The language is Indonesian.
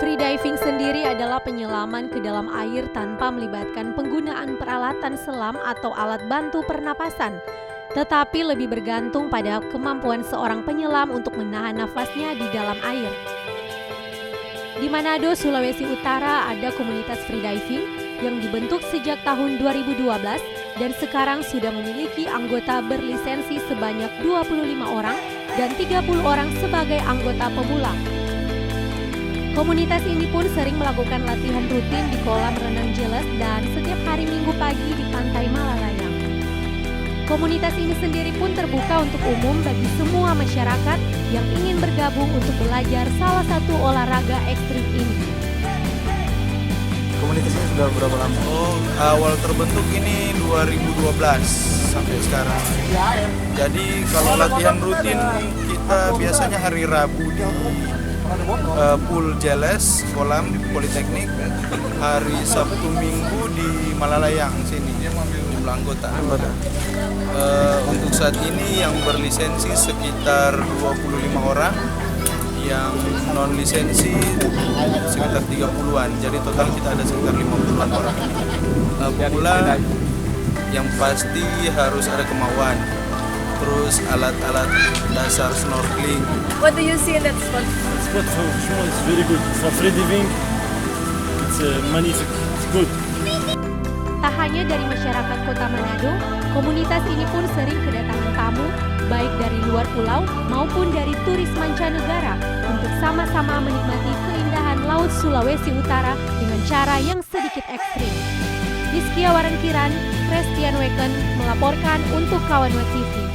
Freediving sendiri adalah penyelaman ke dalam air tanpa melibatkan penggunaan peralatan selam atau alat bantu pernapasan, tetapi lebih bergantung pada kemampuan seorang penyelam untuk menahan nafasnya di dalam air. Di Manado, Sulawesi Utara ada komunitas freediving yang dibentuk sejak tahun 2012 dan sekarang sudah memiliki anggota berlisensi sebanyak 25 orang dan 30 orang sebagai anggota pemula. Komunitas ini pun sering melakukan latihan rutin di kolam renang Jeles dan setiap hari Minggu pagi di pantai Malalayang. Komunitas ini sendiri pun terbuka untuk umum bagi semua masyarakat yang ingin bergabung untuk belajar salah satu olahraga ekstrim ini. Komunitas ini sudah berapa lama? Awal terbentuk ini 2012 sampai sekarang. Jadi kalau latihan rutin kita biasanya hari Rabu di pool Jeles, kolam Politeknik. Hari Sabtu Minggu di Malalayang sini, jumlah anggota. Untuk saat ini yang berlisensi sekitar 25 orang, yang non lisensi sekitar 30-an. Jadi total kita ada sekitar 50-an orang. Pemula yang pasti harus ada kemauan. Terus alat-alat dasar snorkeling. What do you see in that spot? Spot for sure is very good. For free diving, it's magnifique. It's good. Tak hanya dari masyarakat Kota Manado, komunitas ini pun sering kedatangan tamu, baik dari luar pulau maupun dari turis mancanegara, untuk sama-sama menikmati keindahan Laut Sulawesi Utara dengan cara yang sedikit ekstrim. Rizky Awaran Kiran, Christian Weken melaporkan untuk Kawan Wat TV.